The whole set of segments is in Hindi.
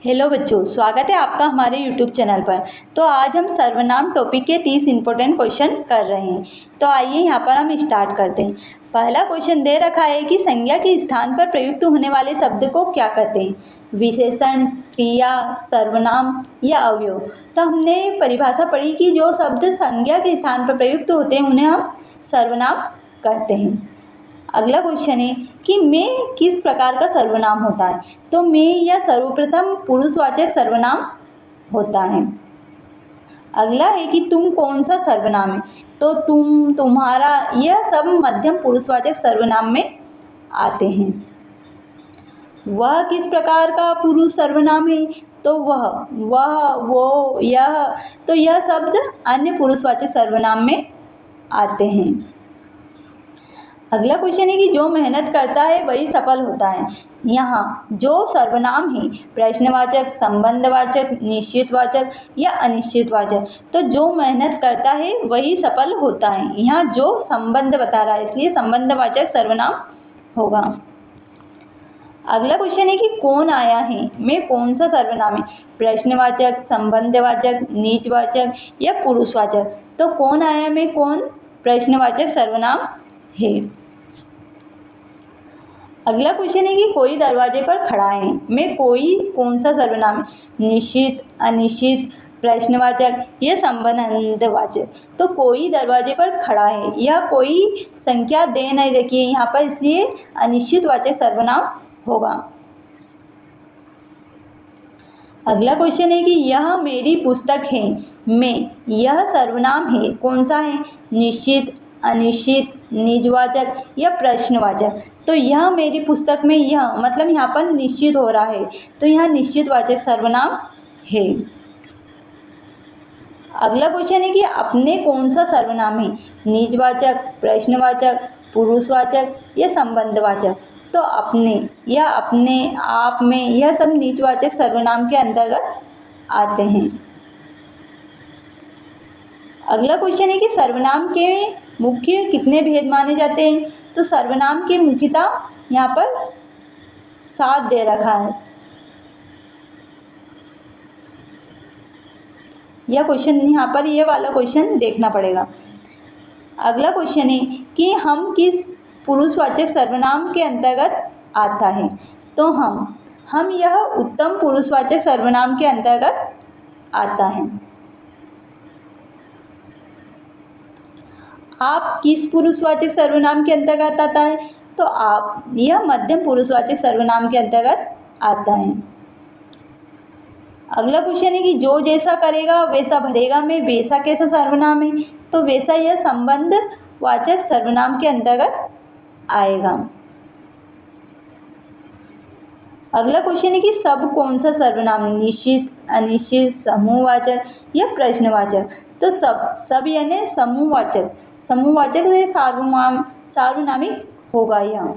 हेलो बच्चों, स्वागत है आपका हमारे YouTube चैनल पर। तो आज हम सर्वनाम टॉपिक के 30 इम्पोर्टेंट क्वेश्चन कर रहे हैं। तो आइए यहाँ पर हम स्टार्ट करते हैं। पहला क्वेश्चन दे रखा है कि संज्ञा के स्थान पर प्रयुक्त होने वाले शब्द को क्या कहते हैं? विशेषण, क्रिया, सर्वनाम या अवयव। तो हमने परिभाषा पढ़ी कि जो शब्द संज्ञा के स्थान पर प्रयुक्त होते हैं उन्हें हम सर्वनाम कहते हैं। अगला क्वेश्चन है कि में किस प्रकार का सर्वनाम होता है? तो में यह सर्वप्रथम पुरुषवाचक सर्वनाम होता है। अगला है कि तुम कौन सा सर्वनाम है? तो तुम, तुम्हारा, यह सब मध्यम पुरुषवाचक सर्वनाम में आते हैं। वह किस प्रकार का पुरुष सर्वनाम है? तो वह, वो, यह, तो यह शब्द अन्य पुरुषवाचक सर्वनाम में आते हैं। अगला क्वेश्चन है कि जो मेहनत करता है वही सफल होता है। यहाँ जो सर्वनाम है प्रश्नवाचक, संबंधवाचक, निश्चितवाचक या अनिश्चितवाचक। तो जो मेहनत करता है वही सफल होता है। यहाँ जो संबंध बता रहा है इसलिए संबंधवाचक सर्वनाम होगा। अगला क्वेश्चन है कि कौन आया है में कौन सा सर्वनाम है? प्रश्नवाचक, संबंधवाचक, निजवाचक या पुरुषवाचक। तो कौन आया में कौन प्रश्नवाचक सर्वनाम है। अगला क्वेश्चन है कि कोई दरवाजे पर खड़ा है में कोई कौन सा सर्वनाम है? निश्चित, अनिश्चित, प्रश्नवाचक या संबंधवाचक। तो कोई दरवाजे पर खड़ा है, यह कोई संख्या दे नहीं रखी है यहाँ पर, इसलिए अनिश्चितवाचक सर्वनाम होगा। अगला क्वेश्चन है कि यह मेरी पुस्तक है में यह सर्वनाम है कौन सा है? निश्चित, अनिश्चित, निजवाचक या प्रश्नवाचक। तो यह मेरी पुस्तक में, यह मतलब यहाँ पर निश्चित हो रहा है, तो यह निश्चितवाचक सर्वनाम है। अगला क्वेश्चन है कि अपने कौन सा सर्वनाम है? निजवाचक, प्रश्नवाचक, पुरुषवाचक या संबंधवाचक। तो अपने या अपने, आप में, यह सब निजवाचक सर्वनाम के अंतर्गत आते हैं। अगला क्वेश्चन है कि सर्वनाम के मुख्य कितने भेद माने जाते हैं? तो सर्वनाम के मुख्यतः यहाँ पर 7 दे रखा है। यह क्वेश्चन यहाँ पर, ये वाला क्वेश्चन देखना पड़ेगा। अगला क्वेश्चन है कि हम किस पुरुषवाचक सर्वनाम के अंतर्गत आता है? तो हम यह उत्तम पुरुषवाचक सर्वनाम के अंतर्गत आता है। आप किस पुरुषवाचक सर्वनाम के अंतर्गत आता है? तो आप, यह मध्यम पुरुषवाचक सर्वनाम के अंतर्गत आता है। अगला क्वेश्चन है कि जो जैसा करेगा वैसा भरेगा में वैसा कैसा सर्वनाम है? तो वैसा यह संबंधवाचक सर्वनाम के अंतर्गत आएगा। अगला क्वेश्चन है कि सब कौन सा सर्वनाम? निश्चित, अनिश्चित, समूहवाचक या प्रश्नवाचक। तो सब यानी समूहवाचक, समूहवाचक से सार्वनामिक होगा यह।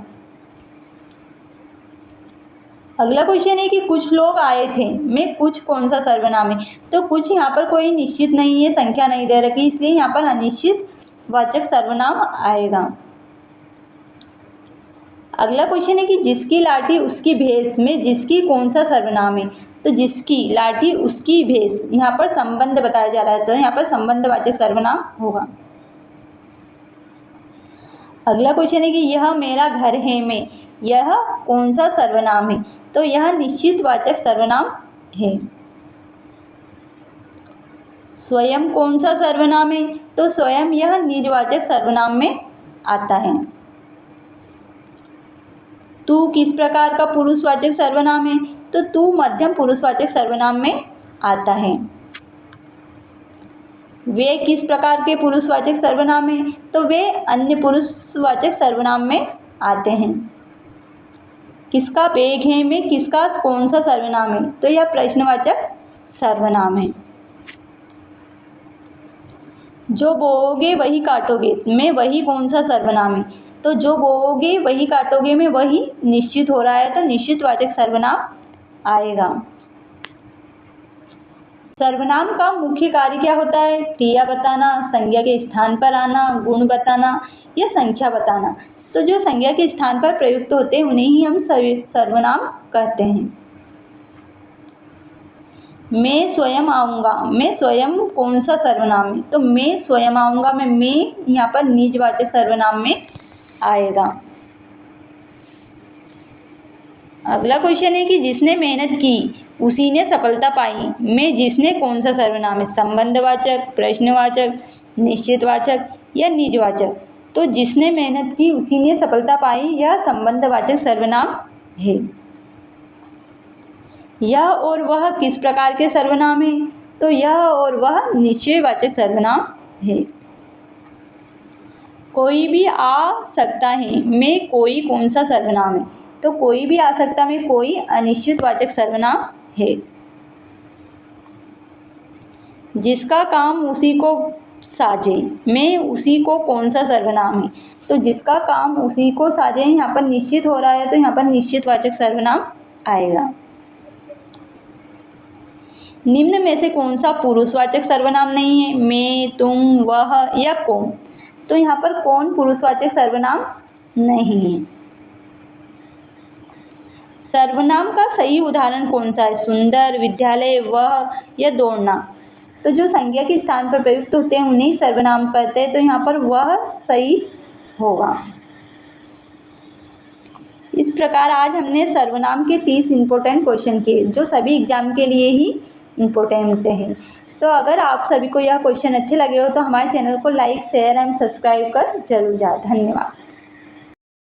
अगला क्वेश्चन है कि कुछ लोग आए थे में कुछ कौन सा सर्वनाम है? तो कुछ यहाँ पर कोई निश्चित नहीं है, संख्या नहीं दे रखी, इसलिए यहाँ पर अनिश्चित वाचक सर्वनाम आएगा। अगला क्वेश्चन है कि जिसकी लाठी उसकी भैंस में जिसकी कौन सा सर्वनाम है? तो जिसकी लाठी उसकी भैंस, यहाँ पर संबंध बताया जा रहा है, तो यहाँ पर संबंधवाचक सर्वनाम होगा। अगला क्वेश्चन है कि यह मेरा घर है में यह कौन सा सर्वनाम है? तो यह निश्चितवाचक सर्वनाम है। स्वयं कौन सा सर्वनाम है? तो स्वयं यह निजवाचक सर्वनाम में आता है। तू किस प्रकार का पुरुषवाचक सर्वनाम है? तो तू मध्यम पुरुषवाचक सर्वनाम में आता है। वे किस प्रकार के पुरुषवाचक सर्वनाम है? तो वे अन्य पुरुषवाचक सर्वनाम में आते हैं। किसका बैग है में किसका कौन सा सर्वनाम है? तो यह प्रश्नवाचक सर्वनाम है। जो बोओगे वही काटोगे में वही कौन सा सर्वनाम है? तो जो बोओगे वही काटोगे में वही निश्चित हो रहा है, तो निश्चितवाचक सर्वनाम आएगा। सर्वनाम का मुख्य कार्य क्या होता है? क्रिया बताना, संज्ञा के स्थान पर आना, गुण बताना या संख्या बताना। तो जो संज्ञा के स्थान पर प्रयुक्त होते हैं उन्हें ही हम सर्वनाम कहते हैं। मैं स्वयं आऊँगा, मैं स्वयं कौन सा सर्वनाम है? तो मैं स्वयं आऊँगा में मैं यहाँ पर निजवाचक सर्वनाम में आएगा। अगला क्वेश्चन है कि जिसने मेहनत की उसी ने सफलता पाई में जिसने कौन सा सर्वनाम है? संबंधवाचक, प्रश्नवाचक, निश्चितवाचक या निजवाचक? तो जिसने मेहनत की उसी ने सफलता पाई यह संबंधवाचक सर्वनाम है। यह और वह किस प्रकार के सर्वनाम है? तो यह और वह निश्चयवाचक सर्वनाम है। कोई भी आ सकता है में कोई कौन सा सर्वनाम है? तो कोई भी आ सकता में कोई अनिश्चितवाचक सर्वनाम है। जिसका काम उसी को साझे में उसी को कौन सा सर्वनाम है? तो जिसका काम उसी को साझे यहाँ पर निश्चित हो रहा है तो यहाँ पर निश्चितवाचक सर्वनाम आएगा। निम्न में से कौन सा पुरुषवाचक सर्वनाम नहीं है? मैं, तुम, वह या कौन? तो यहाँ पर कौन पुरुषवाचक सर्वनाम नहीं है। सर्वनाम का सही उदाहरण कौन सा है? सुंदर, विद्यालय, वह या दौड़ना? तो जो संज्ञा के स्थान पर प्रयुक्त होते हैं उन्हें सर्वनाम कहते हैं, तो यहाँ पर वह सही होगा। इस प्रकार आज हमने सर्वनाम के 30 इम्पोर्टेंट क्वेश्चन किए जो सभी एग्जाम के लिए ही इम्पोर्टेंट हैं। तो अगर आप सभी को यह क्वेश्चन अच्छे लगे हो तो हमारे चैनल को लाइक, शेयर एंड सब्सक्राइब कर जरूर जाए। धन्यवाद।